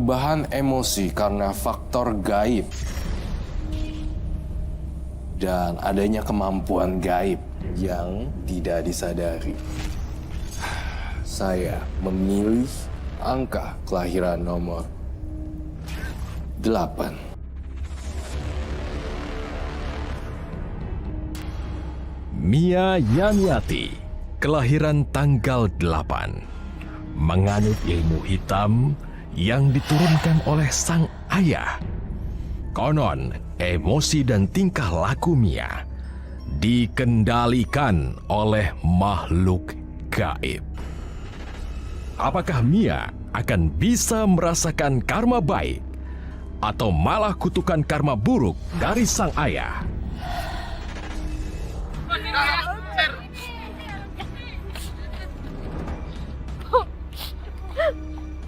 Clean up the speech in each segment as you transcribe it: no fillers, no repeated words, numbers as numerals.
perubahan emosi karena faktor gaib dan adanya kemampuan gaib yang tidak disadari. Saya memilih angka kelahiran nomor 8. Mia Yamiati, kelahiran tanggal 8. Menganut ilmu hitam yang diturunkan oleh sang ayah. Konon, emosi dan tingkah laku Mia dikendalikan oleh makhluk gaib. Apakah Mia akan bisa merasakan karma baik atau malah kutukan karma buruk dari sang ayah?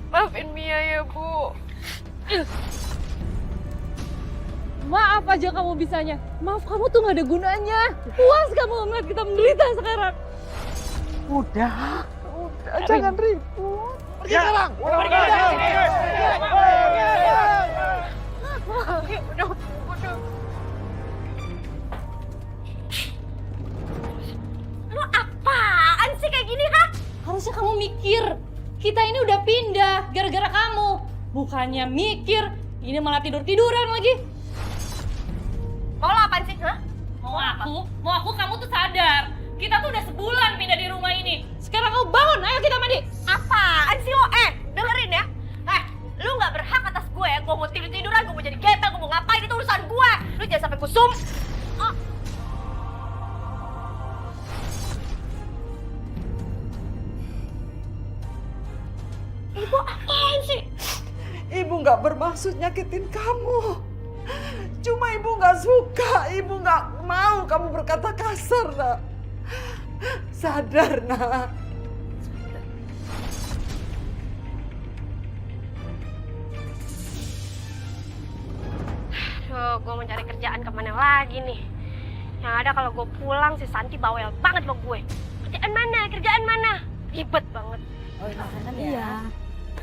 Maafin Mia ya, Bu. Maaf aja kamu bisanya. Maaf kamu tuh gak ada gunanya. Puas kamu ngeliat kita menderita sekarang. Udah, jangan ribut. Pergi sekarang. Udah. Lu apaan sih kayak gini, ha? Harusnya kamu mikir. Kita ini udah pindah gara-gara kamu. Bukannya mikir, ini malah tidur-tiduran lagi. Mau lo apaan sih, ha? Mau aku kamu tuh sadar. Kita tuh udah sebulan pindah di rumah ini. Sekarang kamu bangun, ayo kita mandi. Apaan sih lo? Dengerin ya. Lu gak berhak atas gue. Gue mau tidur-tiduran, gue mau jadi gembel, gue mau ngapain, itu urusan gue. Lu jangan sampai kusum. Ibu apaan sih? Ibu nggak bermaksud nyakitin kamu. Cuma ibu nggak suka, ibu nggak mau kamu berkata kasar, nak. Sadar, nak. Gue mau cari kerjaan kemana lagi nih? Yang ada kalau gue pulang si Santi bawel banget sama gue. Kerjaan mana? Ribet banget. Iya.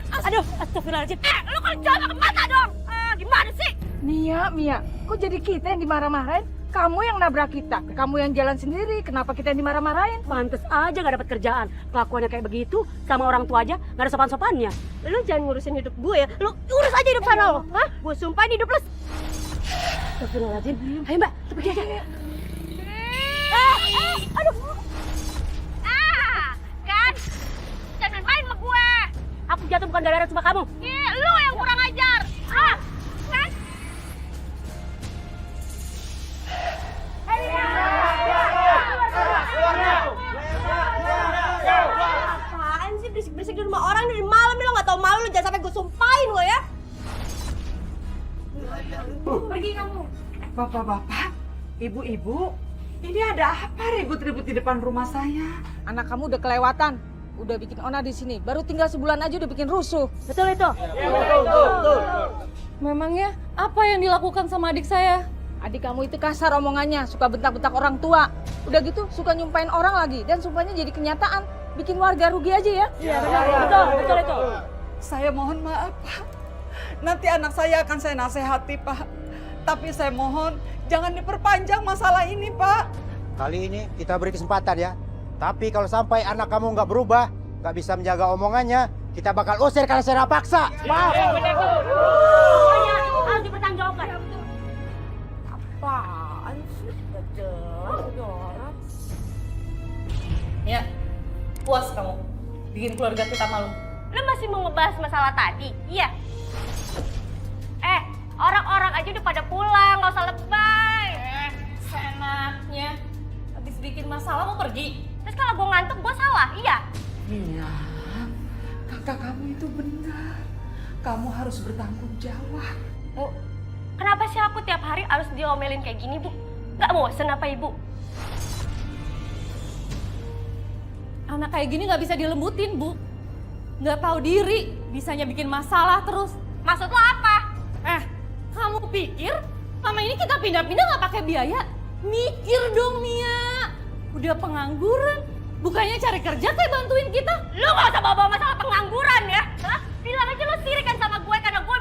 Aduh, astagfirullahaladzim. Lu kalau jalan ke mata dong. Gimana sih? Mia, kok jadi kita yang dimarah-marahin? Kamu yang nabrak kita, kamu yang jalan sendiri, kenapa kita yang dimarah-marahin? Pantes aja gak dapat kerjaan. Kelakuannya kayak begitu, sama orang tua aja gak ada sopan-sopannya. Lu jangan ngurusin hidup gue ya. Lu urus aja hidup sana lo. Hah? Gue sumpahin hidup lu. Astagfirullahaladzim. Ayo mbak, kita pergi aja. Aduh. Kan? Jangan main sama gue. Aku jatuh bukan gara-gara cuma kamu. Lu yang kurang ajar. Kan? Apaan sih berisik-berisik di rumah orang dari malam nih, lo gak tau malu, lo jangan sampai gue sumpahin lo ya. Pergi kamu. Bapak-bapak, ibu-ibu, ini ada apa ribut-ribut di depan rumah saya? Anak kamu udah kelewatan, udah bikin onar di sini. Baru tinggal sebulan aja udah bikin rusuh. Betul itu. Memangnya apa yang dilakukan sama adik saya? Adik kamu itu kasar omongannya, suka bentak-bentak orang tua. Udah gitu suka nyumpain orang lagi dan sumpahnya jadi kenyataan. Bikin warga rugi aja ya. Iya betul itu. Saya mohon maaf, Pak. Nanti anak saya akan saya nasihati, Pak. Tapi saya mohon jangan diperpanjang masalah ini, Pak. Kali ini kita beri kesempatan ya. Tapi kalau sampai anak kamu nggak berubah, nggak bisa menjaga omongannya, kita bakal usir karena secara paksa. Maaf. Pokoknya harus dipertanggungjawabkan. Apaan sih? Gak jelas orang. Ya, puas kamu bikin keluarga kita malu. Lu masih mau ngebahas masalah tadi? Iya. Orang-orang aja udah pada pulang, gak usah lebay. Seenaknya. Habis bikin masalah mau pergi. Terus kalau gue ngantuk, gue salah, iya? Iya, kakak kamu itu benar. Kamu harus bertanggung jawab. Bu, kenapa sih aku tiap hari harus diomelin kayak gini, Bu? Gak bosen apa Ibu? Anak kayak gini nggak bisa dilembutin, Bu. Nggak tahu diri, bisanya bikin masalah terus. Maksud lo apa? Kamu pikir selama ini kita pindah-pindah nggak pakai biaya? Mikir dong, Mia. Udah pengangguran, bukannya cari kerja kayak bantuin kita. Lu gak usah bawa-bawa masalah pengangguran ya? Hah? Bilang aja lo sirik kan sama gue karena gue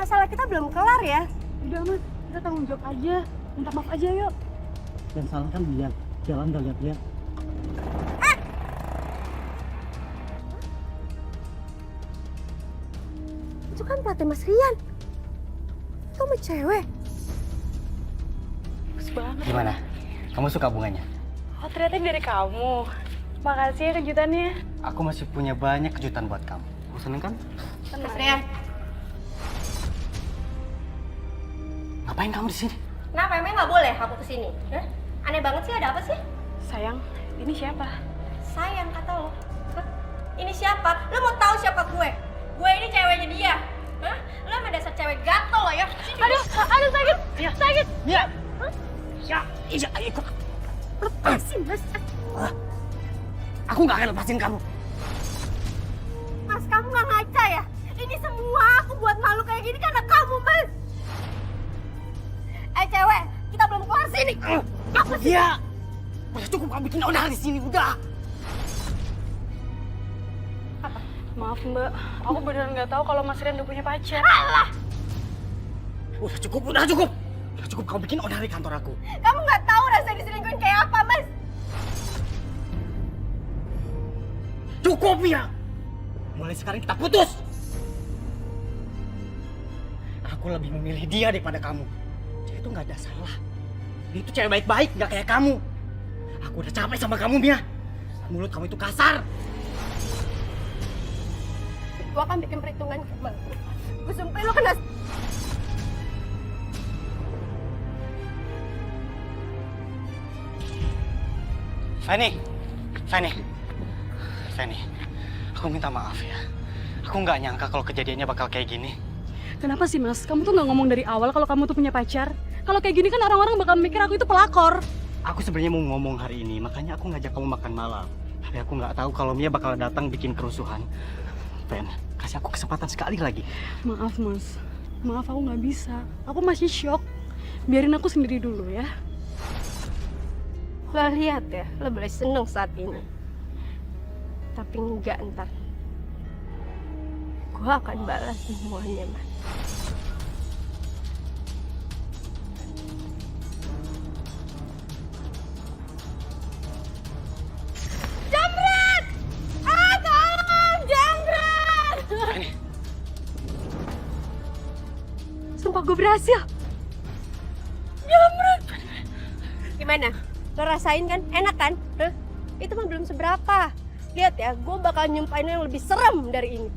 Masalah kita belum kelar ya. Udah mas, kita tanggung jawab aja. Minta maaf aja yuk. Dan salah kan dia, jalan gak lihat-lihat. Itu kan pelatih Mas Rian. Itu sama cewek. Bagus banget. Gimana? Kamu suka bunganya? Oh ternyata dari kamu. Makasih ya kejutannya. Aku masih punya banyak kejutan buat kamu. Kamu seneng kan? Mas Rian. Ngapain kamu di sini? Kenapa emang nggak boleh aku kesini? Hah? Aneh banget sih, ada apa sih? Sayang, ini siapa? Sayang kata lo. Hah? Ini siapa? Lo mau tahu siapa gue? Gue ini ceweknya dia. Hah? Lo emang dasar cewek gatel lo ya. Sini. Aduh sakit. Sakit. Mia! Ya, iya, ikut. Lepasin, Mas. Aku gak akan lepasin kamu. Mas, kamu nggak ngaca ya? Ini semua aku buat malu kayak gini karena kamu, Mas. Cewek, kita belum keluar sini. Apa sih? Iya. Udah cukup kamu bikin onar di sini, udah. Maaf mbak, aku beneran nggak tahu kalau Mas Rian udah punya pacar. Alah, Udah cukup, udah cukup. Udah cukup kamu bikin onar di kantor aku. kamu nggak tahu rasa diselingkuhin kayak apa, Mas. Cukup, Mia. Mulai sekarang kita putus. Aku lebih memilih dia daripada kamu. Dia itu nggak ada salah. Dia itu cewek baik-baik, nggak kayak kamu. Aku udah capek sama kamu, Mia. Mulut kamu itu kasar. Gue akan bikin perhitungan ke Bang. Gue sumpah lo kena. Fanny, aku minta maaf ya. Aku nggak nyangka kalau kejadiannya bakal kayak gini. Kenapa sih mas? Kamu tuh nggak ngomong dari awal kalau kamu tuh punya pacar? Kalau kayak gini kan orang-orang bakal mikir aku itu pelakor. Aku sebenarnya mau ngomong hari ini, makanya aku ngajak kamu makan malam. Tapi aku nggak tahu kalau Mia bakal datang bikin kerusuhan. Fen, kasih aku kesempatan sekali lagi. Maaf mas, maaf aku nggak bisa. Aku masih shock. Biarin aku sendiri dulu ya. Lo lihat ya, lo boleh seneng saat ini. Tapi enggak ntar. Gue akan balas semuanya, Mas. Jambret! Ah, tolong! Jambret! Sumpah gue berhasil. Jambret! Gimana? Lo rasain kan? Enak kan? Hah? Itu mah belum seberapa. Lihat ya, gue bakal nyumpahin yang lebih serem dari ini.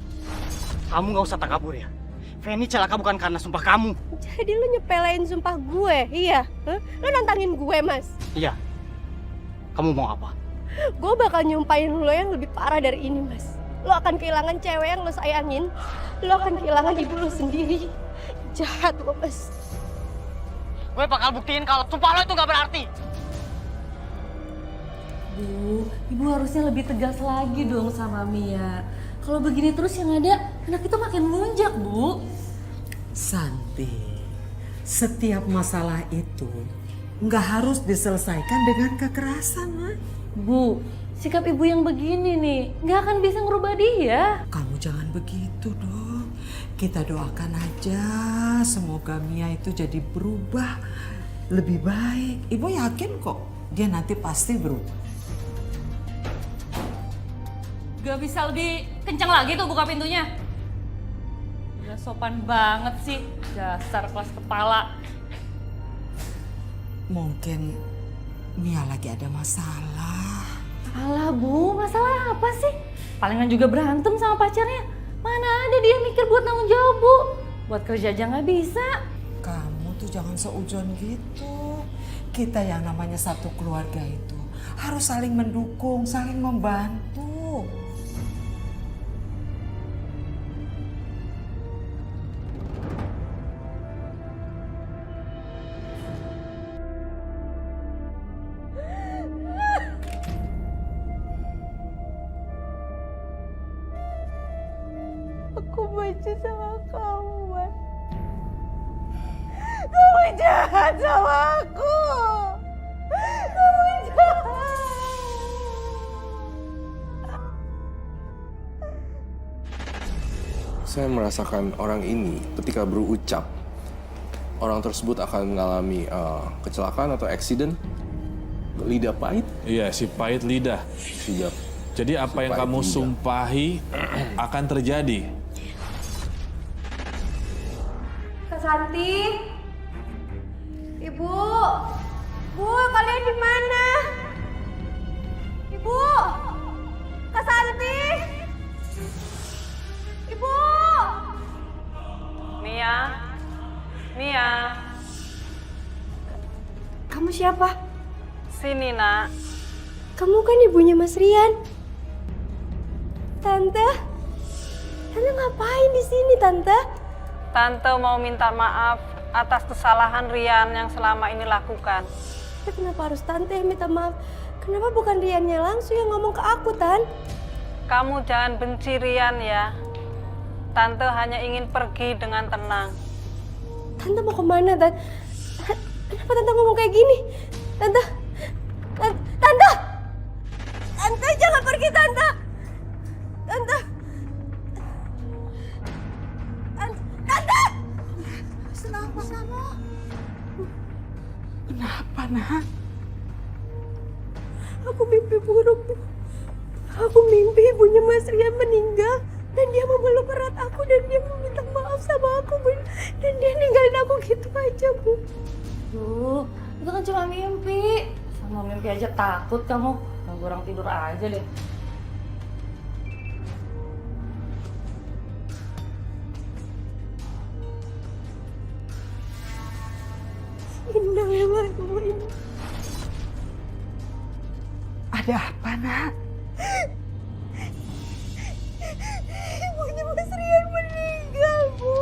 Kamu nggak usah takabur ya. Fanny celaka bukan karena sumpah kamu. Jadi lo nyepelein sumpah gue, iya? Hah? Lo nantangin gue, Mas. Iya. Kamu mau apa? Gue bakal nyumpahin lo yang lebih parah dari ini, Mas. Lo akan kehilangan cewek yang lo sayangin. Lo akan kehilangan ibu lo sendiri. Jahat lo, Mas. Gue bakal buktiin kalau sumpah lo itu nggak berarti. Bu, ibu harusnya lebih tegas lagi dong sama Mia. Kalau begini terus yang ada anak itu makin melunjak, Bu. Santi, setiap masalah itu nggak harus diselesaikan dengan kekerasan, Ma. Bu, sikap ibu yang begini nih nggak akan bisa ngerubah dia. Kamu jangan begitu dong. Kita doakan aja semoga Mia itu jadi berubah lebih baik. Ibu yakin kok dia nanti pasti berubah. Gak bisa lebih kencang lagi tuh buka pintunya. Udah sopan banget sih, dasar kelas kepala. Mungkin Mia lagi ada masalah. Alah Bu, masalah apa sih? Palingan juga berantem sama pacarnya. Mana ada dia mikir buat tanggung jawab, Bu. Buat kerja aja nggak bisa. Kamu tuh jangan seujon gitu. Kita yang namanya satu keluarga itu harus saling mendukung, saling membantu. Aku benci sama kamu, Mas. Kamu jahat sama aku. Kamu jahat. Saya merasakan orang ini ketika berucap, orang tersebut akan mengalami kecelakaan atau accident, lidah pahit. Iya, si pahit lidah. Sudah. Jadi apa yang kamu sumpahi akan terjadi. Kak Santi, Ibu, Bu, kalian di mana? Ibu, Kak Santi, Ibu. Mia, Mia, Kamu siapa? sini nak. Kamu kan ibunya Mas Rian. Tante ngapain di sini, Tante? Tante mau minta maaf atas kesalahan Rian yang selama ini lakukan. Tapi kenapa harus Tante yang minta maaf? Kenapa bukan Riannya langsung yang ngomong ke aku, Tan? Kamu jangan benci Rian ya. Tante hanya ingin pergi dengan tenang. Tante mau kemana, Tan? Kenapa Tante ngomong kayak gini? Tante! Tante, jangan pergi, Tante! Tante! Tante! Kenapa kamu? Kenapa, nak? Aku mimpi buruk. Aku mimpi ibunya Mas Rian meninggal. Dan dia memeluk erat aku dan dia meminta maaf sama aku, Bu. Dan dia ninggalin aku gitu aja, Bu. Duh, itu kan cuma mimpi. Sama mimpi aja takut kamu. Ganggu orang tidur aja deh. Indah memang ibu ini. Ada apa, nak? Ibunya Mas Rian meninggal, Bu.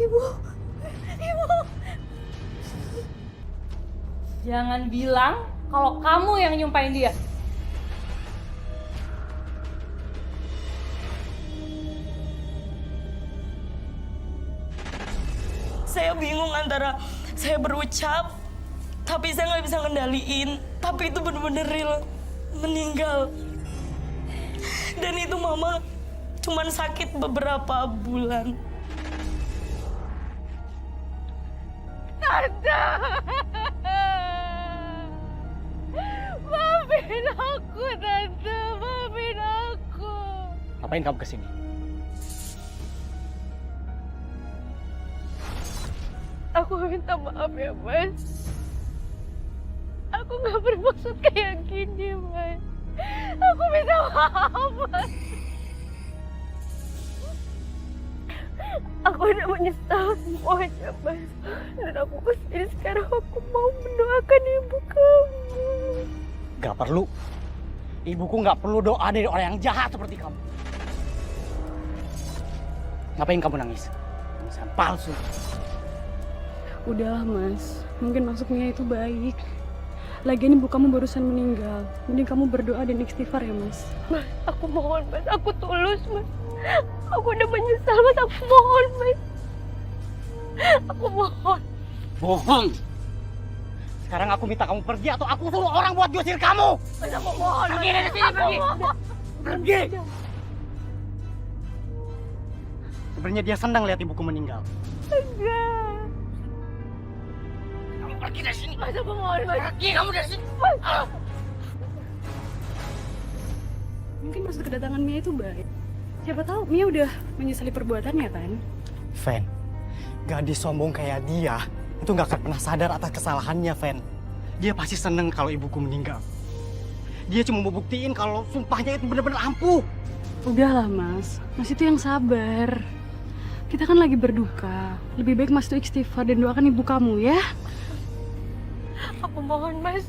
Ibu. Jangan bilang kalau kamu yang nyumpain dia. Saya bingung antara saya berucap, tapi saya nggak bisa ngendaliin. Tapi itu bener-bener real, meninggal. Dan itu mama cuman sakit beberapa bulan. Tante. Maafin aku, Tante. Maafin aku. Ngapain kamu kesini? Aku minta maaf ya, Mas. Aku nggak bermaksud kayak gini, Mas. Aku minta maaf, Mas. Aku udah menyesal semuanya, Mas. Dan aku kesini sekarang aku mau mendoakan ibu kamu. Gak perlu. Ibuku gak perlu doa dari orang yang jahat seperti kamu. Ngapain kamu nangis? Tangisan palsu. Udahlah mas, mungkin maksudnya itu baik. Lagian ibu kamu barusan meninggal. Mending kamu berdoa dan istighfar ya mas. Mas, aku mohon, Mas. Aku tulus, Mas. Aku udah menyesal, Mas. Aku mohon, Mas. Aku mohon. Bohong. Sekarang aku minta kamu pergi atau aku suruh orang buat diusir kamu. Mas, aku mohon. Pergi dari sini, pergi. Pergi. Sebenarnya dia senang lihat ibuku meninggal. Enggak. Kamu pergi dari sini. Mas, aku mohon, Mas. Pergi kamu dari sini. Mas. Mungkin maksud kedatangan Mia itu baik. Siapa tahu Mia udah menyesali perbuatannya kan? Fen, gadis sombong kayak dia itu nggak akan pernah sadar atas kesalahannya, Fen. Dia pasti seneng kalau ibuku meninggal. Dia cuma mau buktiin kalau sumpahnya itu benar-benar ampuh. Udahlah mas, mas itu yang sabar. Kita kan lagi berduka. Lebih baik mas itu istighfar dan doakan ibu kamu ya. Aku mohon, Mas.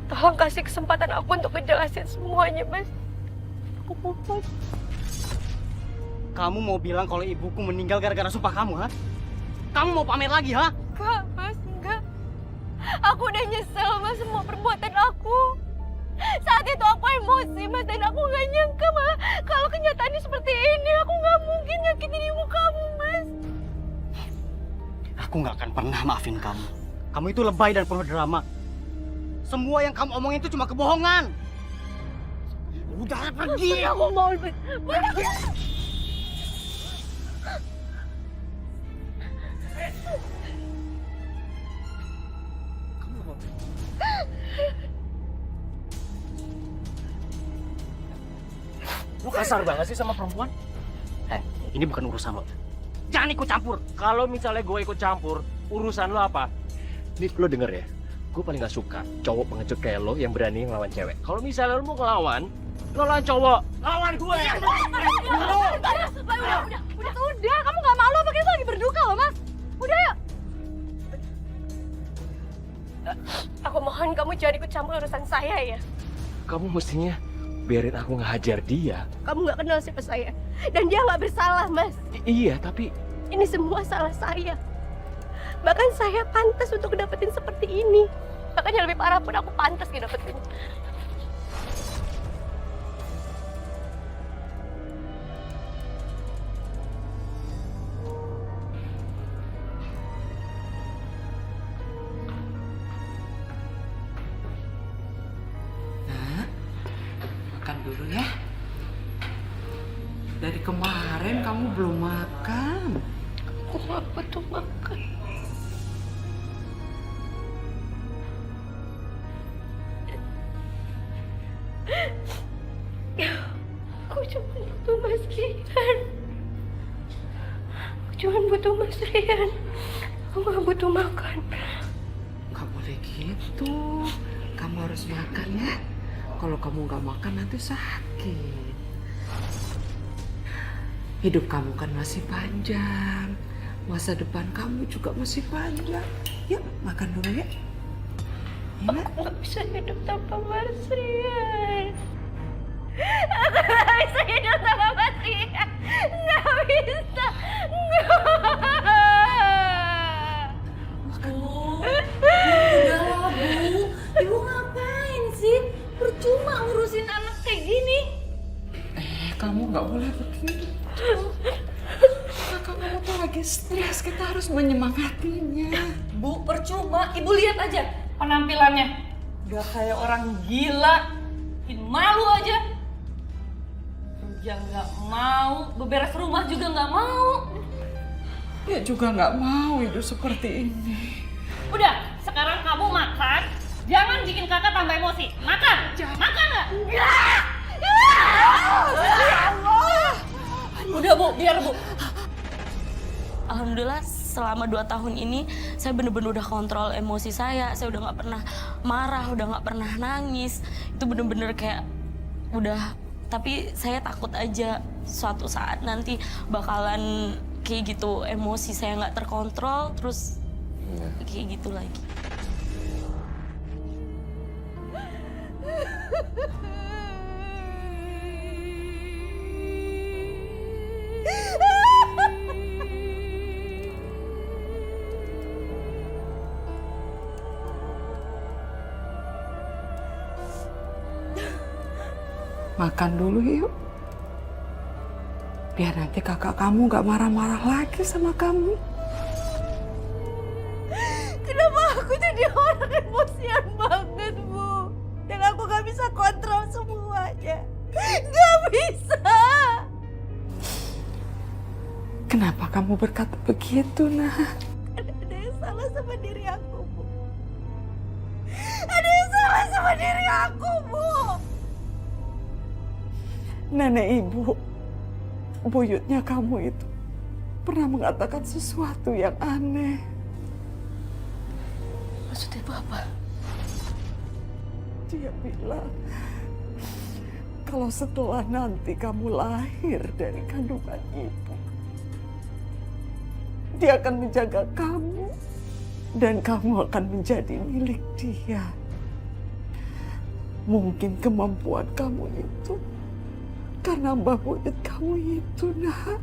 Tolong kasih kesempatan aku untuk ngejelasin semuanya, Mas. Aku mohon. Kamu mau bilang kalau ibuku meninggal gara-gara sumpah kamu, ha? Kamu mau pamer lagi, ha? Enggak, Mas. Enggak. Aku udah nyesel, Mas, semua perbuatan aku. Saat itu aku emosi, Mas, dan aku gak nyangka malah kalau kenyataannya seperti ini. Aku gak mungkin nyakitin ibu kamu, Mas. Aku gak akan pernah maafin kamu. Kamu itu lebay dan penuh drama. Semua yang kamu omongin itu cuma kebohongan. Udah pergi. Aku mau pergi. Lo kasar banget sih sama perempuan. Ini bukan urusan lo. Jangan ikut campur. Kalau misalnya gue ikut campur, urusan lo apa? Nih lo denger ya. Gue paling gak suka cowok pengecut kayak lo yang berani ngelawan cewek. Kalau misalnya lo mau ngelawan, lo lawan cowok. Lawan gue. Udah, kamu nggak malu apa kita lagi berduka loh, Mas. Udah yuk. Aku mohon kamu jangan ikut campur urusan saya ya. Kamu mestinya biarin aku ngehajar dia. Kamu nggak kenal siapa saya. Dan dia nggak bersalah, Mas. Iya, tapi Ini semua salah saya. Bahkan saya pantas untuk dapetin seperti ini. Bahkan yang lebih parah pun aku pantas dapetin. Nah, makan dulu ya. Dari kemarin kamu belum makan. Aku nggak butuh makan. Aku cuma butuh Mas Rian. Aku cuma butuh Mas Rian. Aku nggak butuh makan. Gak boleh gitu. Kamu harus makan ya. Kalau kamu nggak makan nanti sakit. Hidup kamu kan masih panjang. Masa depan kamu juga masih panjang. Yuk, makan dulu ya. Aku nggak bisa hidup tanpa Mas Rian. Aku nggak bisa hidup tanpa Mas Rian. Nggak bisa. Udahlah, Bu. Ibu ngapain sih? Percuma ngurusin anak kayak gini. Kamu nggak boleh begitu. Kakak kamu tuh lagi stres. Kita harus menyemangatinya. Bu, percuma. Ibu lihat aja penampilannya. Udah kayak orang gila. Bikin malu aja. Kerja nggak mau, beberes rumah juga nggak mau. Dia juga nggak mau hidup seperti ini. Udah, sekarang kamu makan. Jangan bikin kakak tambah emosi. Makan! Makan nggak? Enggak! Udah Bu, biar Bu. Alhamdulillah selama 2 tahun ini saya bener-bener udah kontrol emosi saya. Saya udah nggak pernah marah, udah nggak pernah nangis. Itu bener-bener kayak udah. Tapi saya takut aja suatu saat nanti bakalan kayak gitu, emosi saya nggak terkontrol, terus kayak gitu lagi. Makan dulu yuk. Biar nanti kakak kamu gak marah-marah lagi sama kamu. Kenapa aku jadi orang emosian banget, Bu? Dan aku gak bisa kontrol semuanya. Gak bisa. Kenapa kamu berkata begitu, Nah? Ada yang salah sama diri aku, Bu. Ada yang salah sama diri aku, Bu. Nenek ibu, buyutnya kamu itu pernah mengatakan sesuatu yang aneh. Maksudnya itu apa? Dia bilang, kalau setelah nanti kamu lahir dari kandungan ibu, dia akan menjaga kamu dan kamu akan menjadi milik dia. Mungkin kemampuan kamu itu karena mbah buyut kamu itu, Nak.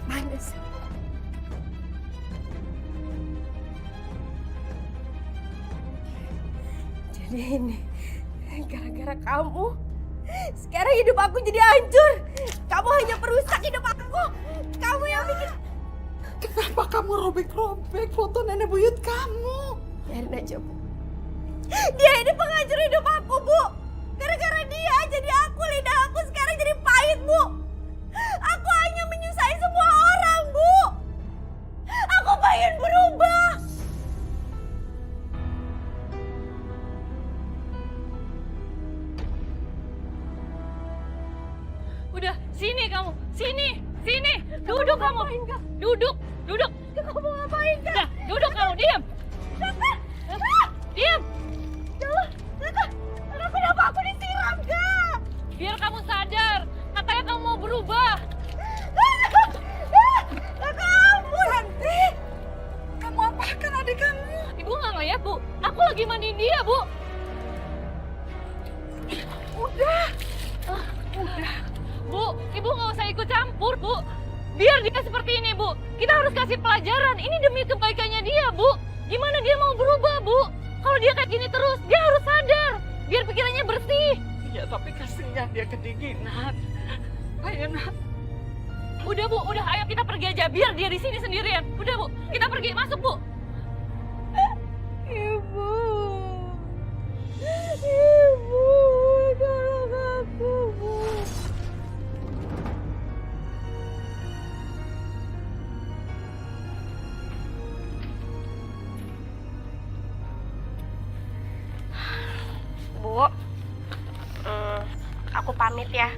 Mana sih? Jadi ini gara-gara kamu sekarang hidup aku jadi hancur. Kamu hanya perusak hidup aku. Kamu yang bikin. Kenapa kamu robek-robek foto nenek buyut kamu? Biarin aja, Bu. Dia ini penghancur hidup aku, Bu. Gara-gara dia jadi lidah aku sekarang jadi pahit, Bu. Aku hanya menyusahi semua orang, Bu. Aku pengen berubah. Udah, sini kamu. Sini. Duduk kamu. Duduk. Kamu ngapain, Kak? Udah, duduk kamu. Diam. Diam. Kenapa aku disiram, Kak? Biar kamu sadar. Katanya kamu mau berubah. Kamu, Santi. Kamu apakan adik kamu? Ibu nggak ngeliat, Bu. Aku lagi mandiin dia, Bu. Udah. Bu, Ibu nggak usah ikut campur, Bu. Biar dia seperti ini, Bu. Kita harus kasih pelajaran. Ini demi kebaikannya dia, Bu. Gimana dia mau berubah, Bu? Kalau dia kayak gini terus, dia harus sadar. Biar pikirannya bersih. Ya tapi kasihan dia kedinginan. Ayo nak. Udah, Bu. Udah, ayo kita pergi aja. Biar dia di sini sendirian. Udah, Bu. Kita pergi. Masuk, Bu. Ibu, tolong aku, Bu. Bu, aku pamit ya.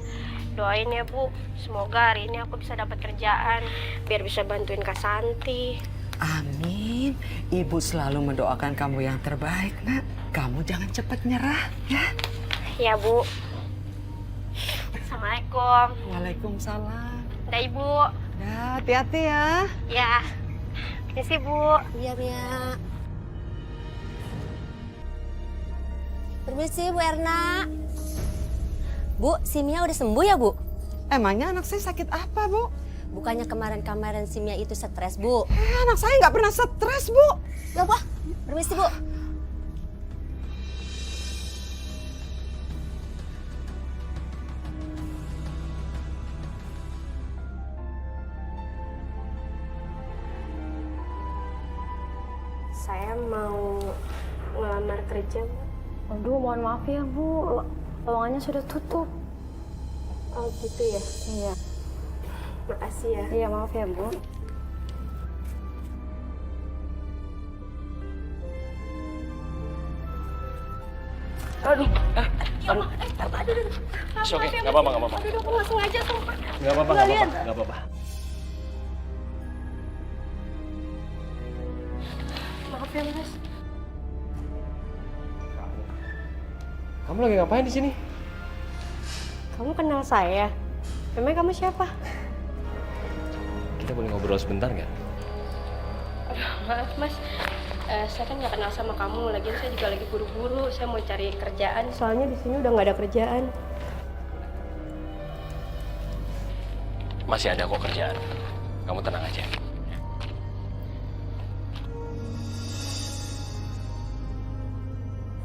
Doain ya, Bu. Semoga hari ini aku bisa dapat kerjaan biar bisa bantuin Kak Santi. Amin. Ibu selalu mendoakan kamu yang terbaik, nak. Kamu jangan cepat nyerah, ya. Ya, Bu. Assalamualaikum. Waalaikumsalam. Dah, Ibu. Ya, hati-hati ya. Ya. Permisi, Bu. Iya, Mia. Permisi, Bu Erna. Bu, si Mia udah sembuh ya, Bu? Emangnya anak saya sakit apa, Bu? Bukannya kemarin-kemarin si Mia itu stres, Bu? Anak saya nggak pernah stres, Bu. Ya, Bu. Permisi, Bu. Saya mau ngelamar kerja, Bu. Aduh, mohon maaf ya, Bu. Lowongannya sudah tutup. Oh, gitu ya? Iya. Makasih ya. Iya, maaf ya, Bu. Aduh. Aduh. Oke, nggak apa-apa. Aduh, aku nggak sengaja, sumpah. Nggak apa-apa. Maaf ya, Mas. Kamu lagi ngapain di sini? Kamu kenal saya? Memang kamu siapa? Kita boleh ngobrol sebentar nggak? Maaf, Mas. Saya kan nggak kenal sama kamu. Lagian saya juga lagi buru-buru. Saya mau cari kerjaan. Soalnya di sini udah nggak ada kerjaan. Masih ada kok kerjaan. Kamu tenang aja.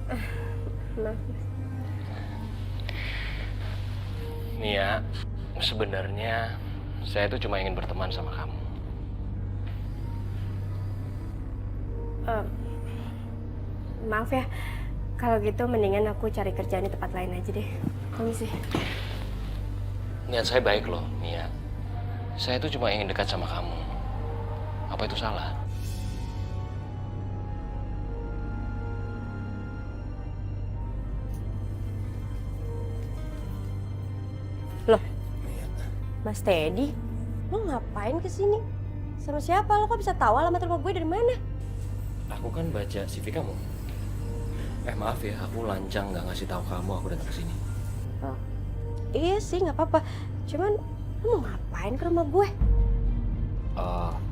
Maaf, Mas. Mia, sebenarnya saya tuh cuma ingin berteman sama kamu. Maaf ya, kalau gitu mendingan aku cari kerjaan di tempat lain aja deh. Permisi. Niat saya baik loh, Mia. Saya tuh cuma ingin dekat sama kamu. Apa itu salah? Loh, Mas Teddy, lo ngapain kesini? Sama siapa? Lo kok bisa tahu alamat rumah gue dari mana? Aku kan baca CV kamu. Maaf ya, aku lancang nggak ngasih tahu kamu aku datang ke sini. Oh, iya sih, nggak apa-apa. Cuman lo mau ngapain ke rumah gue?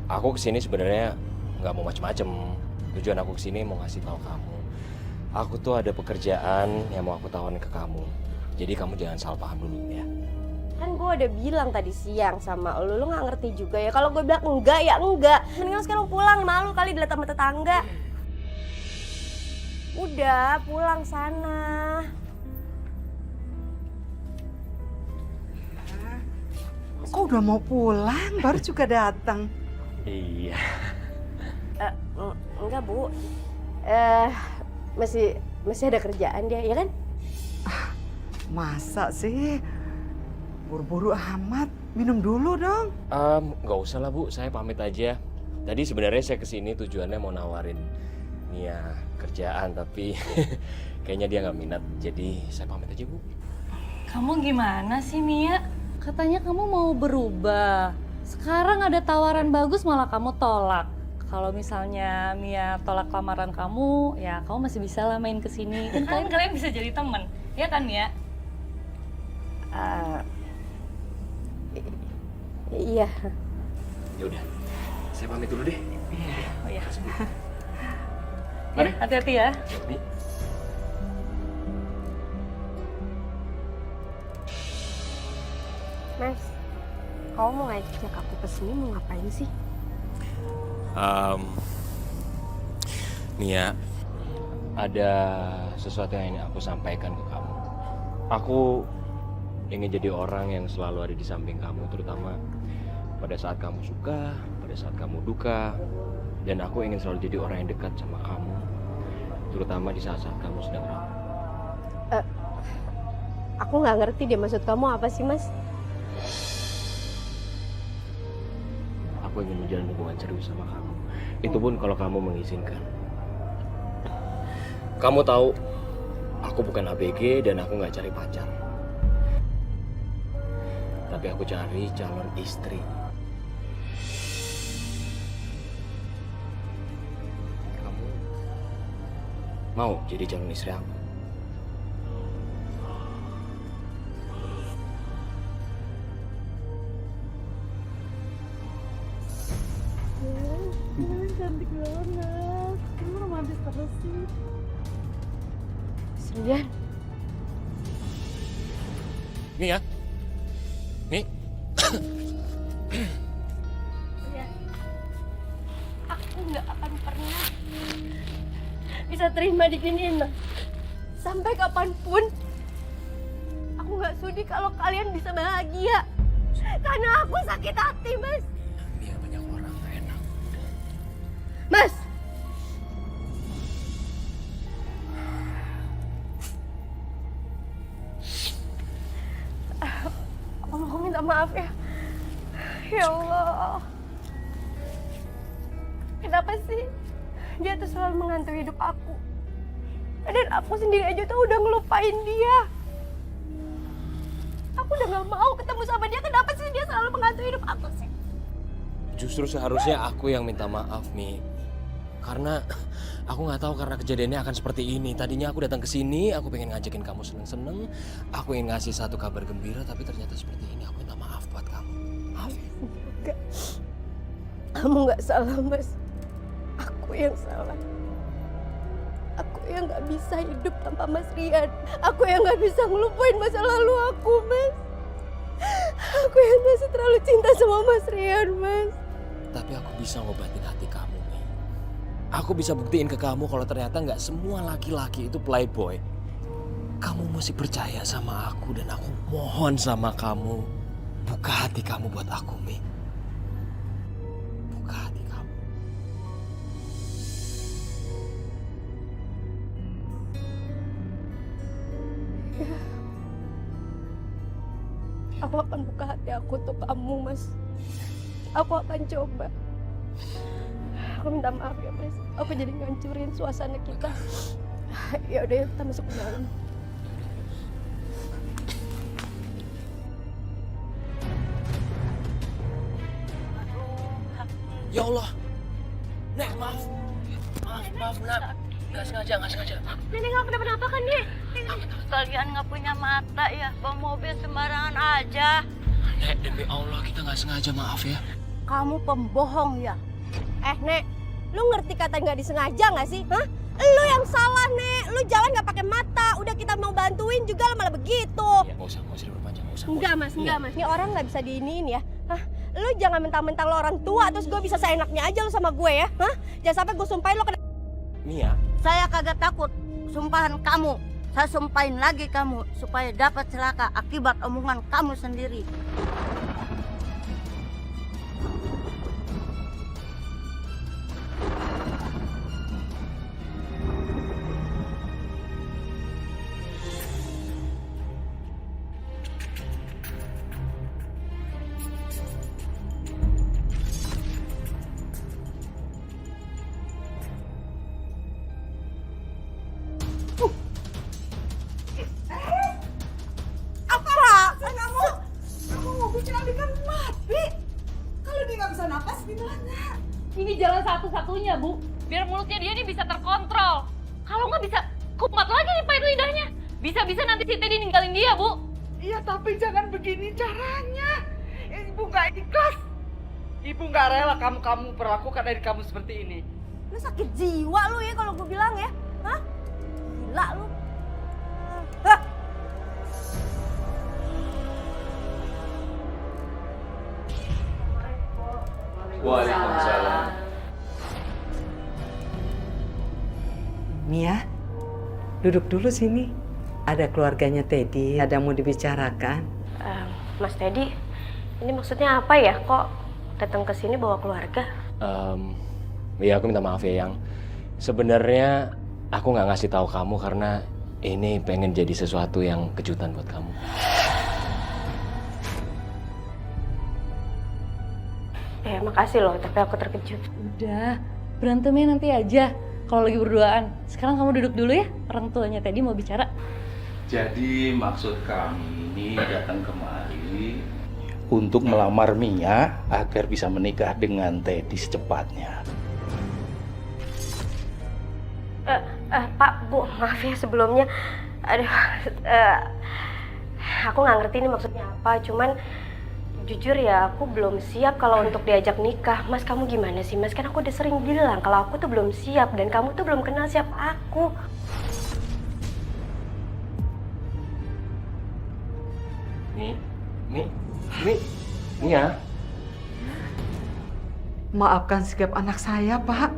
Aku kesini sebenarnya nggak mau macem-macem. Tujuan aku kesini mau ngasih tahu kamu. Aku tuh ada pekerjaan yang mau aku tawarin ke kamu. Jadi kamu jangan salah paham dulu ya. Kan gue udah bilang tadi siang sama lo nggak ngerti juga ya. Kalau gue bilang enggak ya enggak. Mendingan sekarang pulang, malu kali dilihat sama tetangga. Udah, pulang sana. Kok udah mau pulang? Baru juga datang. Iya. Enggak, Bu. Masih ada kerjaan dia, ya kan? Masa sih? Buru-buru amat. Minum dulu dong. Nggak usah lah Bu, saya pamit aja. Tadi sebenarnya saya kesini tujuannya mau nawarin Mia kerjaan, tapi kayaknya dia nggak minat. Jadi saya pamit aja Bu. Kamu gimana sih Mia? Katanya kamu mau berubah. Sekarang ada tawaran bagus malah kamu tolak. Kalau misalnya Mia tolak lamaran kamu, ya kamu masih bisa lah main kesini. Kan kalian bisa jadi teman, ya kan Mia? Iya. Ya udah, saya pamit dulu deh. Oh iya. Mari. Hati-hati ya. Hati. Mas, kamu mau ngajak aku ke sini mau ngapain sih? Mia, ada sesuatu yang ingin aku sampaikan ke kamu. Aku ingin jadi orang yang selalu ada di samping kamu, terutama pada saat kamu suka, pada saat kamu duka. Dan aku ingin selalu jadi orang yang dekat sama kamu, terutama di saat-saat kamu sedang rapuh. Aku nggak ngerti deh maksud kamu apa sih, Mas? Aku ingin menjalin hubungan serius sama kamu. Itu pun kalau kamu mengizinkan. Kamu tahu, aku bukan ABG dan aku nggak cari pacar. Tapi aku cari calon istri. Kamu mau jadi calon istri aku? Cantik banget. Kamu romantis terus sih. Serian? Nih ya. Nih. Aku nggak akan pernah bisa terima diginiin, Mas. Sampai kapanpun, aku nggak sudi kalau kalian bisa bahagia. Karena aku sakit hati, Mas. Mia, banyak orang gak enak. Mas! Aku minta maaf ya. Ya Allah. Kenapa sih dia tuh selalu menghantui hidup aku? Dan aku sendiri aja tuh udah ngelupain dia. Aku udah gak mau ketemu sama dia. Kenapa sih dia selalu menghantui hidup aku sih? Justru seharusnya aku yang minta maaf, Mi. Karena aku nggak tahu karena kejadiannya akan seperti ini. Tadinya aku datang ke sini, aku pengen ngajakin kamu seneng-seneng. Aku ingin ngasih satu kabar gembira, tapi ternyata seperti ini. Aku minta maaf buat kamu. Maaf. Enggak. Kamu nggak salah, Mas. Aku yang salah. Aku yang nggak bisa hidup tanpa Mas Rian. Aku yang nggak bisa ngelupain masa lalu aku, Mas. Aku yang masih terlalu cinta sama Mas Rian, Mas. Tapi aku bisa ngobatin hati kamu, Mi. Aku bisa buktiin ke kamu kalau ternyata nggak semua laki-laki itu playboy. Kamu mesti percaya sama aku dan aku mohon sama kamu. Buka hati kamu buat aku, Mi. Buka hati kamu. Aku akan buka hati aku untuk kamu, Mas. Aku akan coba. Aku minta maaf ya, Mas. Aku jadi ngancurin suasana kita. Ya udah, kita masuk ke dalam. Ya Allah. Nek, maaf. Maaf, Nak. Nggak sengaja. Nenek nggak kenapa-napa kan, Nek? Kalian nggak punya mata ya, bawa mobil sembarangan aja. Nek, demi Allah kita nggak sengaja, maaf ya. Kamu pembohong ya? Nek, lu ngerti kata nggak disengaja nggak sih? Hah? Lu yang salah, Nek. Lu jalan nggak pakai mata. Udah kita mau bantuin juga malah begitu. Ya, nggak usah diperpanjang, nggak usah. Enggak, Mas. Ini orang nggak bisa diiniin ya. Hah? Lu jangan mentang-mentang lo orang tua terus gue bisa seenaknya aja lu sama gue ya. Hah? Jangan sampai gue sumpahin lo kena. Mia. Saya kagak takut. sumpahan kamu. Saya sumpahin lagi kamu supaya dapat celaka akibat omongan kamu sendiri. Ini jalan satu-satunya, Bu. Biar mulutnya dia ini bisa terkontrol. Kalau nggak bisa kumat lagi nih pahit lidahnya. Bisa-bisa nanti si Teddy ninggalin dia, Bu. Iya, tapi jangan begini caranya. Ibu nggak ikhlas. Ibu nggak rela kamu perlakukan adik kamu seperti ini. Lu sakit jiwa lu ya kalau gue bilang ya. Hah? Gila lu. Hah? Waalaikumsalam. Mia, duduk dulu sini. Ada keluarganya Teddy, ada mau dibicarakan. Mas Teddy, ini maksudnya apa ya? Kok datang ke sini bawa keluarga? Ya aku minta maaf ya, Yang. Sebenarnya aku nggak ngasih tahu kamu karena ini pengen jadi sesuatu yang kejutan buat kamu. Makasih loh, tapi aku terkejut. Udah, berantemnya nanti aja. Kalau lagi berduaan. Sekarang kamu duduk dulu ya. Orang tuanya Teddy mau bicara. Jadi maksud kami ini datang kemari untuk melamar Mia agar bisa menikah dengan Teddy secepatnya. Pak, Bu, maaf ya sebelumnya. Aduh, aku nggak ngerti ini maksudnya apa. Cuman jujur ya, aku belum siap kalau untuk diajak nikah. Mas, kamu gimana sih, Mas? Kan aku udah sering bilang kalau aku tuh belum siap dan kamu tuh belum kenal siapa aku. Mia. Maafkan sikap anak saya, Pak.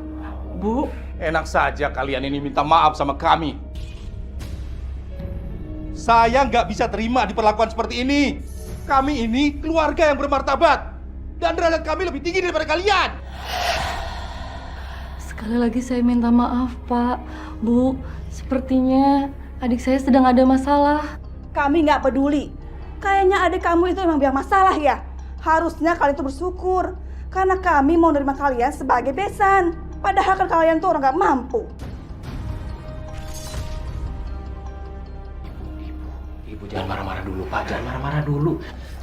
Bu. Enak saja kalian ini minta maaf sama kami. Saya nggak bisa terima diperlakukan seperti ini. Kami ini keluarga yang bermartabat. Dan derajat kami lebih tinggi daripada kalian. Sekali lagi saya minta maaf, Pak. Bu, sepertinya adik saya sedang ada masalah. Kami nggak peduli. Kayaknya adik kamu itu emang biang masalah ya. Harusnya kalian tuh bersyukur. Karena kami mau nerima kalian sebagai besan. Padahal kan kalian tuh orang nggak mampu. Ibu jangan marah-marah dulu, Pak. Jangan marah-marah dulu.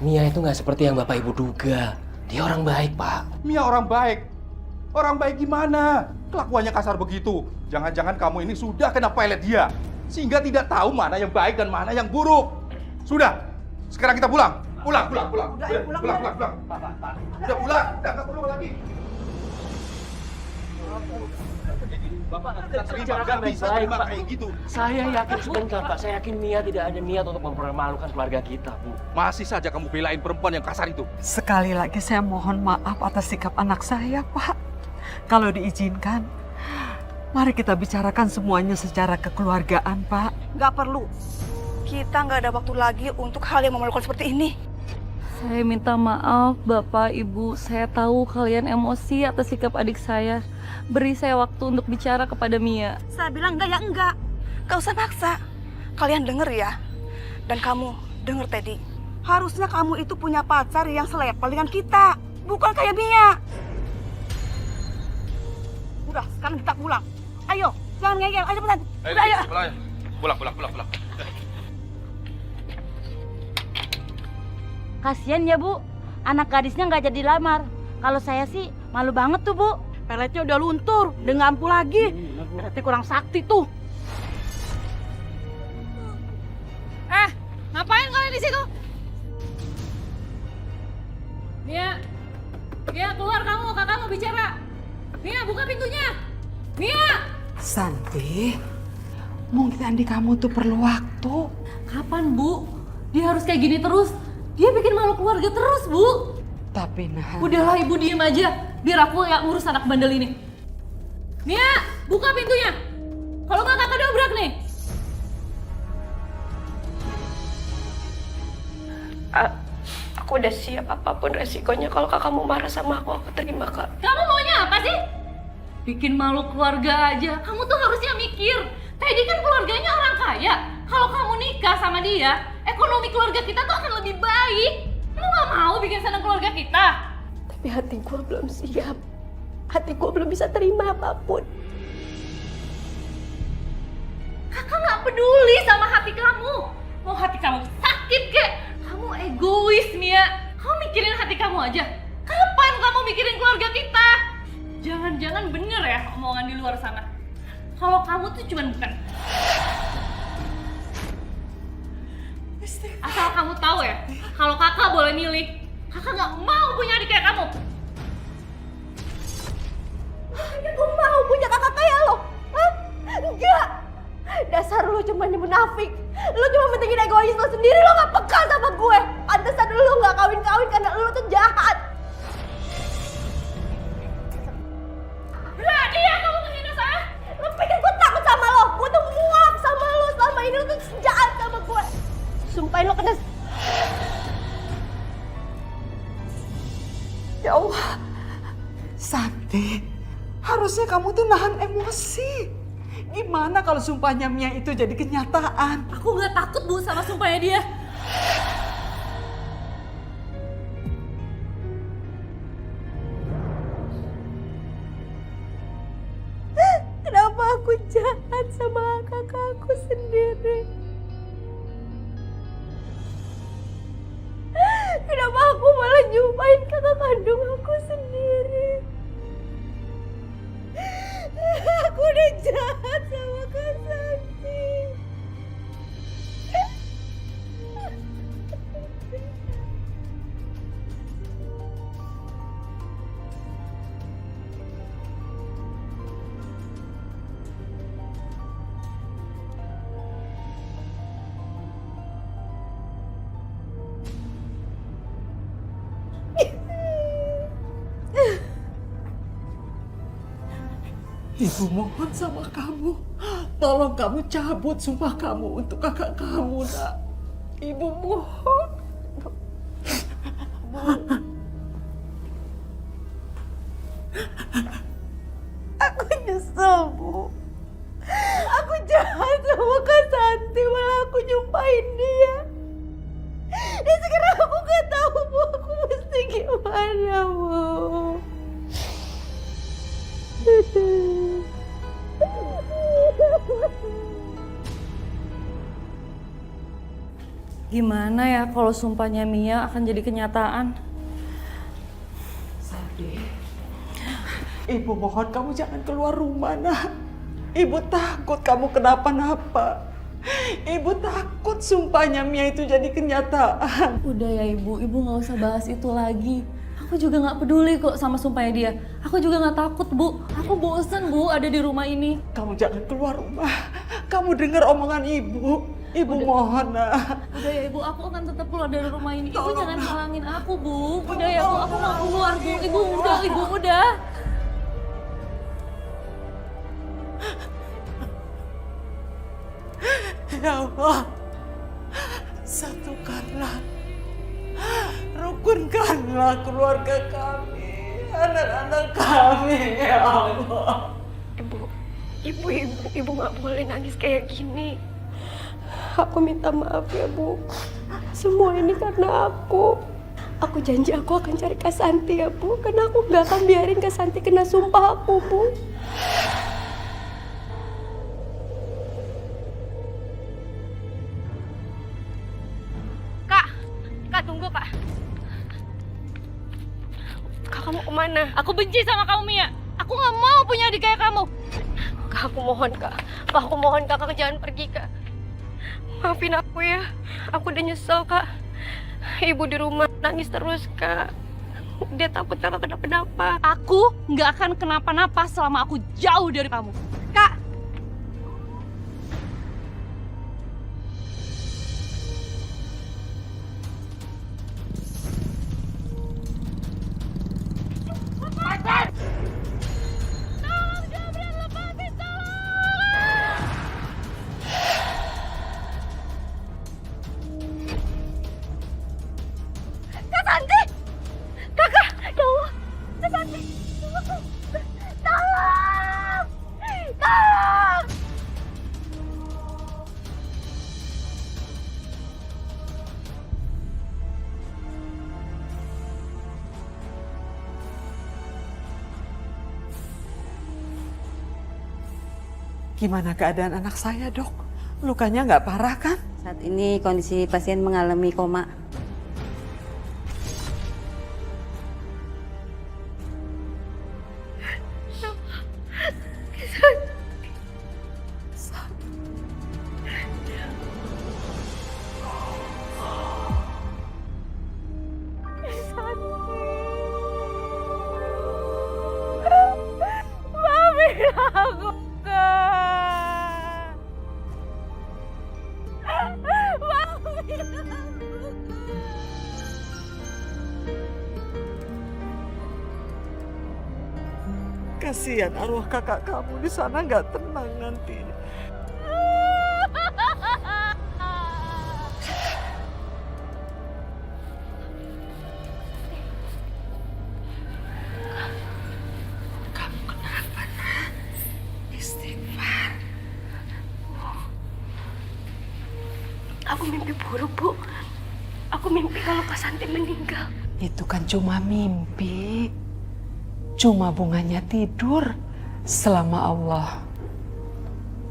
Mia itu nggak seperti yang Bapak Ibu duga. Dia orang baik, Pak. Mia orang baik. Orang baik gimana? Kelakuannya kasar begitu. Jangan-jangan kamu ini sudah kena pelet dia. Sehingga tidak tahu mana yang baik dan mana yang buruk. Sudah. Sekarang kita pulang. Pulang. Pulang. Udah pulang. Udah perlu lagi. Bapak nggak bisa terima kayak gitu. Saya yakin sebentar, Pak. Saya yakin Mia tidak ada niat untuk mempermalukan keluarga kita, Bu. Masih saja kamu belain perempuan yang kasar itu. Sekali lagi saya mohon maaf atas sikap anak saya, Pak. Kalau diizinkan, mari kita bicarakan semuanya secara kekeluargaan, Pak. Nggak perlu. Kita nggak ada waktu lagi untuk hal yang memalukan seperti ini. Saya minta maaf, Bapak, Ibu. Saya tahu kalian emosi atas sikap adik saya. Beri saya waktu untuk bicara kepada Mia. Saya bilang enggak ya enggak. Gak usah maksa. Kalian denger ya. Dan kamu denger, Teddy. Harusnya kamu itu punya pacar yang selevel dengan kita. Bukan kayak Mia. Udah, sekarang kita pulang. Ayo, jangan ngeyel. Ayo cepetan. Udah, ayo. Pulang. Kasian ya, Bu. Anak gadisnya nggak jadi lamar. Kalau saya sih malu banget tuh, Bu. Peletnya udah luntur, udah nggak ampuh lagi. Berarti kurang sakti tuh. Ngapain kalian di situ? Mia, keluar kamu, kakak mau bicara. Mia, buka pintunya. Mia! Santi, mungkin adik kamu tuh perlu waktu. Kapan, Bu? Dia harus kayak gini terus. Dia bikin malu keluarga terus, Bu. Tapi nah. Udahlah, Ibu diem aja. Biar aku yang ngurus anak bandel ini. Mia, buka pintunya. Kalau nggak kakak dobrak nih. Aku udah siap apapun resikonya. Kalau kakak mau marah sama aku terima, Kak. Kamu maunya apa sih? Bikin malu keluarga aja. Kamu tuh harusnya mikir. Teddy kan keluarganya orang kaya. Kalau kamu nikah sama dia, ekonomi keluarga kita tuh akan lebih baik. Kamu gak mau bikin senang keluarga kita? Tapi hati gue belum siap. Hati gue belum bisa terima apapun. Kakak gak peduli sama hati kamu. Mau hati kamu sakit kek? Kamu egois, Mia. Kamu mikirin hati kamu aja. Kapan kamu mikirin keluarga kita? Jangan-jangan bener ya omongan di luar sana. Kalau kamu tuh cuman bukan. Asal kamu tahu ya, kalau kakak boleh milih, kakak gak mau punya adik kayak kamu. Aku mau punya kakak kayak lo. Hah? Enggak. Dasar lu cuma munafik. Lu cuma mentingin egois lo sendiri. Lo gak peka sama gue. Pantesan lu gak kawin-kawin karena lu tuh jahat. Berani ya kamu menghina saya? Lu pikir gue takut sama lo? Gue tuh muak sama lo. Selama ini lu tuh jahat sama gue. Sumpahin lo kena. Ya Allah, Santi, harusnya kamu tuh nahan emosi. Gimana kalau sumpahnya Mia itu jadi kenyataan? Aku gak takut Bu sama sumpahnya dia. Kenapa aku jahat sama kakakku sendiri? Kenapa aku malah nyumpahin kakak kandung aku sendiri? Aku udah jahat sama Kak Santi. Ibu mohon sama kamu, tolong kamu cabut sumpah kamu untuk kakak kamu, nak. Ibu mohon. Aku nyesel, Bu. Aku jahat sama Kak Santi, malah aku nyumpahin dia. Dan sekarang aku gak tahu, Bu, aku mesti gimana, Bu. Gimana ya kalau sumpahnya Mia akan jadi kenyataan? Santi, Ibu mohon kamu jangan keluar rumah, nak. Ibu takut kamu kenapa-napa. Ibu takut sumpahnya Mia itu jadi kenyataan. Udah ya Ibu nggak usah bahas itu lagi. Aku juga nggak peduli kok sama sumpahnya dia. Aku juga nggak takut, Bu. Aku bosen, Bu, ada di rumah ini. Kamu jangan keluar rumah. Kamu dengar omongan Ibu. Ibu mohon, nak. Udah ya Ibu, aku akan tetap keluar dari rumah ini. Ibu jangan halangin aku, Bu. Udah ya Bu, aku mau keluar, Bu. Ibu udah. Ya Allah, satukanlah, rukunkanlah keluarga kami, anak-anak kami, ya Allah. Ibu nggak boleh nangis kayak gini. Aku minta maaf ya, Bu. Semua ini karena aku. Aku janji aku akan cari Kak Santi ya, Bu. Karena aku nggak akan biarin Kak Santi kena sumpah aku, Bu. Kak, tunggu, Kak. Kak, kamu kemana? Aku benci sama kamu, Mia. Aku nggak mau punya adik kayak kamu. Kak, aku mohon, Kak. Aku mohon, Kakak jangan pergi, Kak. Maafin aku ya. Aku udah nyesel, Kak. Ibu di rumah nangis terus, Kak. Dia takut Kakak kenapa-napa. Aku nggak akan kenapa-napa selama aku jauh dari kamu. Kak, Gimana keadaan anak saya, Dok? Lukanya nggak parah kan? Saat ini kondisi pasien mengalami koma. Maafin aku, Kak. Maafin aku. Kasihan arwah kakak kamu di sana nggak tenang nanti. Kamu kenapa, nak? Istighfar. Aku mimpi buruk, Bu. Aku mimpi kalau Kak Santi meninggal. Itu kan cuma mimpi. Cuma bunganya tidur selama Allah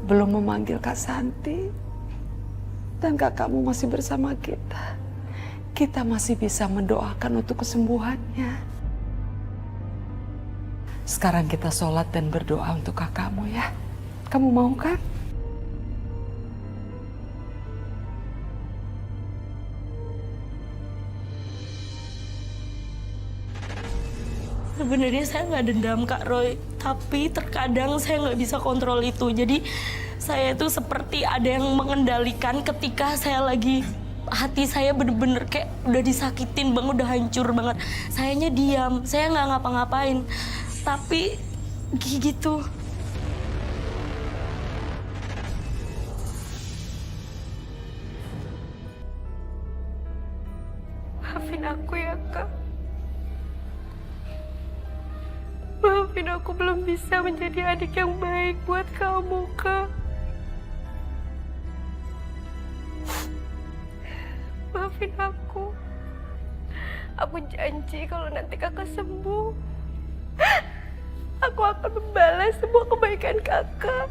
belum memanggil Kak Santi dan kakakmu masih bersama kita. Kita masih bisa mendoakan untuk kesembuhannya. Sekarang kita sholat dan berdoa untuk kakakmu ya. Kamu mau kan? Sebenarnya saya nggak dendam Kak Roy, tapi terkadang saya nggak bisa kontrol itu. Jadi saya itu seperti ada yang mengendalikan ketika saya lagi hati saya bener-bener kayak udah disakitin banget, udah hancur banget. Sayanya diam, saya nggak ngapa-ngapain, tapi gitu. Maafin aku ya, Kak. Maafin aku belum bisa menjadi adik yang baik buat kamu, Kak. Maafin aku. Aku janji kalau nanti kakak sembuh, aku akan membalas semua kebaikan kakak.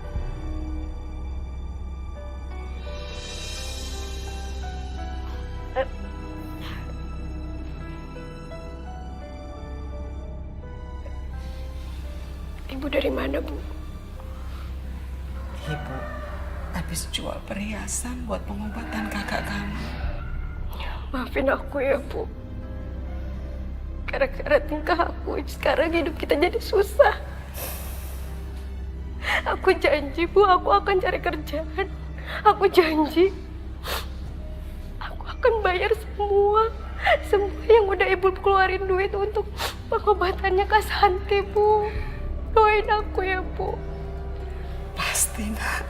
Ibu dari mana, Bu? Ibu habis jual perhiasan buat pengobatan kakak kamu. Maafin aku ya, Bu. Gara-gara tingkah aku, sekarang hidup kita jadi susah. Aku janji, Bu, aku akan cari kerjaan. Aku janji. Aku akan bayar semua yang udah Ibu keluarin duit untuk pengobatannya Kak Santi, Bu. Doain aku ya, Bu. Pasti, nak.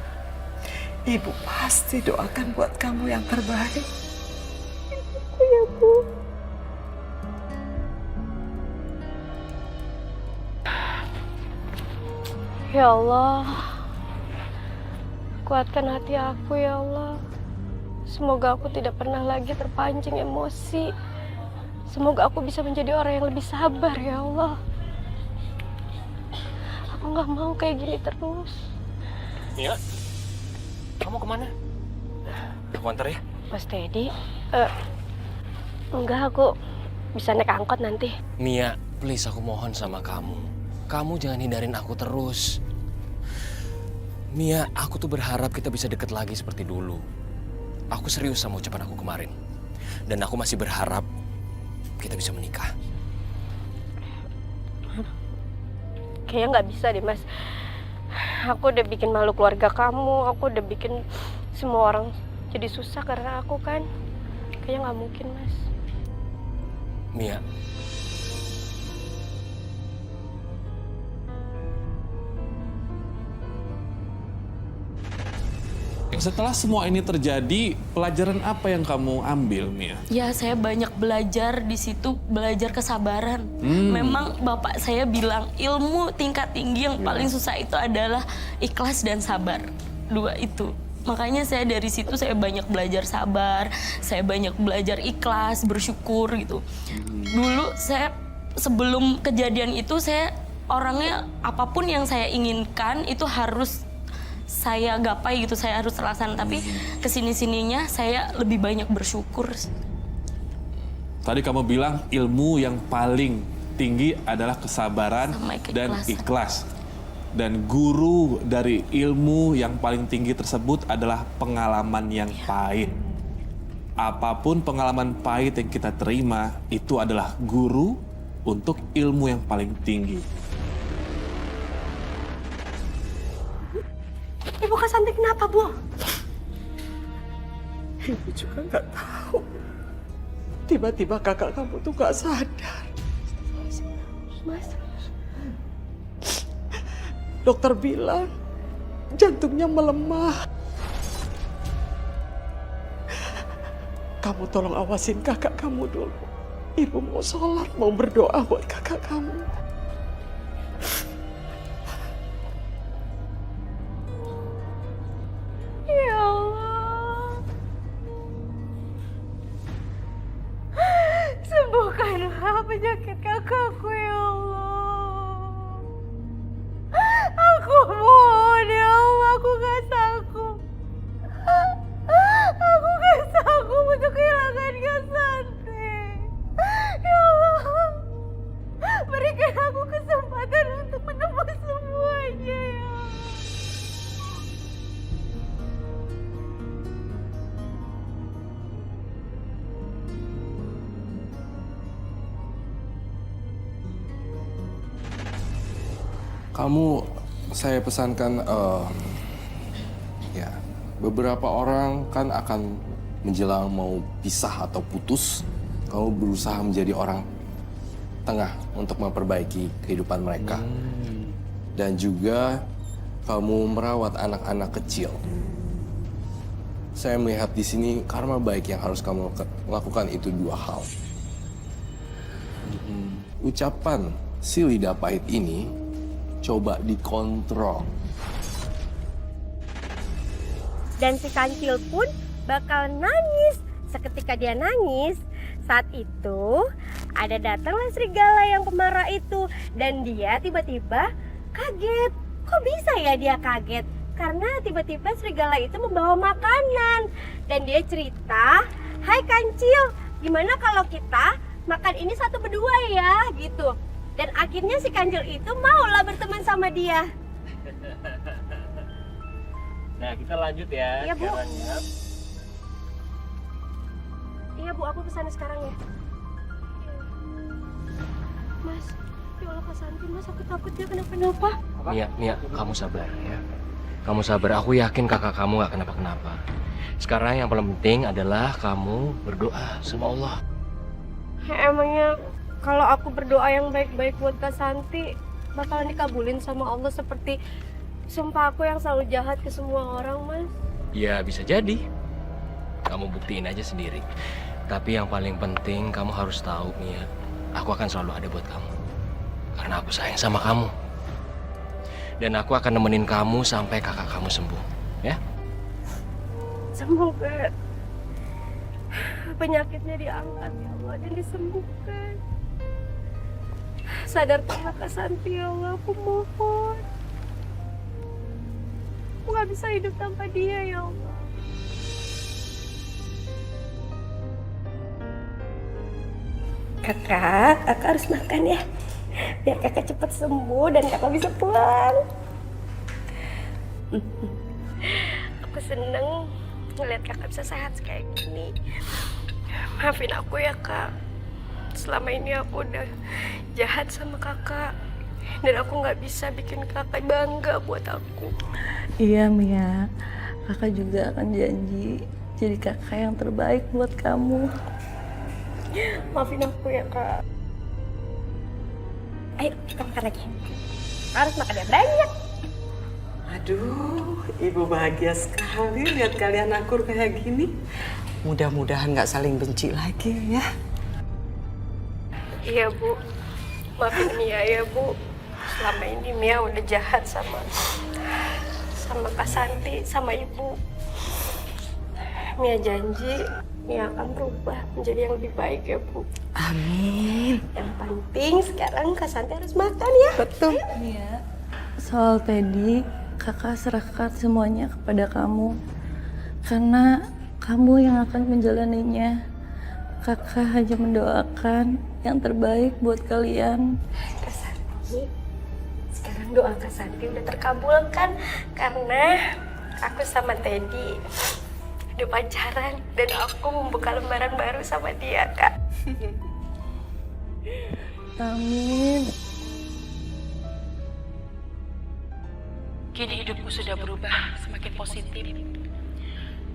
Ibu pasti doakan buat kamu yang terbaik. Aku ya, Bu. Ya Allah, kuatkan hati aku ya Allah. Semoga aku tidak pernah lagi terpancing emosi. Semoga aku bisa menjadi orang yang lebih sabar ya Allah. Aku nggak mau kayak gini terus. Mia, kamu kemana? Aku antar ya. Mas Teddy, enggak, aku bisa naik angkot nanti. Mia, please aku mohon sama kamu. Kamu jangan hindarin aku terus. Mia, aku tuh berharap kita bisa deket lagi seperti dulu. Aku serius sama ucapan aku kemarin. Dan aku masih berharap kita bisa menikah. Kayaknya nggak bisa deh, Mas. Aku udah bikin malu keluarga kamu. Aku udah bikin semua orang jadi susah karena aku kan. Kayaknya nggak mungkin, Mas. Mia. Setelah semua ini terjadi, pelajaran apa yang kamu ambil, Mia? Ya, saya banyak belajar di situ, belajar kesabaran. Memang bapak saya bilang ilmu tingkat tinggi yang paling susah itu adalah ikhlas dan sabar. Dua itu. Makanya saya dari situ saya banyak belajar sabar, saya banyak belajar ikhlas, bersyukur gitu. Dulu saya sebelum kejadian itu saya orangnya apapun yang saya inginkan itu harus saya gapai gitu, saya harus terlaksana. Tapi kesini-sininya saya lebih banyak bersyukur. Tadi kamu bilang ilmu yang paling tinggi adalah kesabaran dan ikhlas. Dan guru dari ilmu yang paling tinggi tersebut adalah pengalaman yang pahit. Apapun pengalaman pahit yang kita terima, itu adalah guru untuk ilmu yang paling tinggi. Ibu Kasanti kenapa, Bu? Ibu juga nggak tahu. Tiba-tiba kakak kamu tuh nggak sadar. Mas. Dokter bilang jantungnya melemah. Kamu tolong awasin kakak kamu dulu. Ibu mau sholat, mau berdoa buat kakak kamu. Ya Allah. Sembuhkanlah penyakit kakakku ya Allah. Aku mohon ya Allah, aku gak sanggup. Aku gak sanggup untuk kehilangan Kasanti. Ya Allah, berikan aku kesempatan untuk menebus semuanya ya Allah. Kamu, saya pesankan, ya, beberapa orang kan akan menjelang mau pisah atau putus. Kamu berusaha menjadi orang tengah untuk memperbaiki kehidupan mereka. Dan juga kamu merawat anak-anak kecil. Saya melihat di sini karma baik yang harus kamu lakukan itu dua hal. Ucapan si lidah pahit ini coba dikontrol. Dan si Kancil pun bakal nangis. Seketika dia nangis, saat itu ada datanglah serigala yang pemarah itu. Dan dia tiba-tiba kaget. Kok bisa ya dia kaget? Karena tiba-tiba serigala itu membawa makanan. Dan dia cerita, "Hai Kancil, gimana kalau kita makan ini satu berdua ya?" gitu. Dan akhirnya si Kancil itu maulah berteman sama dia. Nah, kita lanjut ya. Iya, Bu. Sekarang ya. Iya Bu, aku kesana sekarang ya. Mas, ya Allah Kasanti, Mas, aku takut dia kenapa-napa. Mia, kamu sabar ya. Kamu sabar, aku yakin kakak kamu gak kenapa-kenapa. Sekarang yang paling penting adalah kamu berdoa sama Allah. Ya, emangnya kalau aku berdoa yang baik-baik buat Kasanti, bakalan dikabulin sama Allah seperti sumpah aku yang selalu jahat ke semua orang, Mas? Ya bisa jadi. Kamu buktiin aja sendiri. Tapi yang paling penting kamu harus tahu, Mia, aku akan selalu ada buat kamu. Karena aku sayang sama kamu. Dan aku akan nemenin kamu sampai kakak kamu sembuh, ya? Semoga penyakitnya diangkat ya Allah dan disembuhkan. Sadarkanlah Kasanti ya Allah, aku mohon. Aku gak bisa hidup tanpa dia ya Allah. Kakak harus makan ya. Biar kakak cepat sembuh dan kakak bisa pulang. Aku seneng ngeliat kakak bisa sehat kayak gini. Maafin aku ya kak. Selama ini aku udah jahat sama kakak. Dan aku gak bisa bikin kakak bangga buat aku. Iya Mia, kakak juga akan janji jadi kakak yang terbaik buat kamu. Maafin aku ya kak. Ayo kita makan lagi. Harus makan yang banyak. Aduh, ibu bahagia sekali lihat kalian akur kayak gini. Mudah-mudahan nggak saling benci lagi ya. Iya Bu, maafin Mia ya Bu. Selama ini Mia udah jahat sama Kasanti, sama ibu. Mia janji Mia akan berubah menjadi yang lebih baik ya Bu. Amin. Yang penting sekarang Kasanti harus makan ya. Betul. Mia, soal Teddy, kakak serahkan semuanya kepada kamu. Karena kamu yang akan menjalaninya. Kakak hanya mendoakan yang terbaik buat kalian. Kak Santi, sekarang doa Kak Santi udah terkabulkan karena aku sama Teddy udah pacaran dan aku membuka lembaran baru sama dia, Kak. Amin. Kini hidupku sudah berubah semakin positif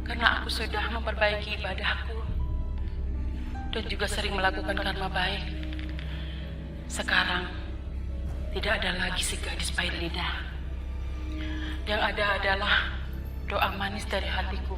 karena aku sudah memperbaiki ibadahku dan juga sering melakukan karma baik. Sekarang tidak ada lagi si gadis pahit lidah. Yang ada adalah doa manis dari hatiku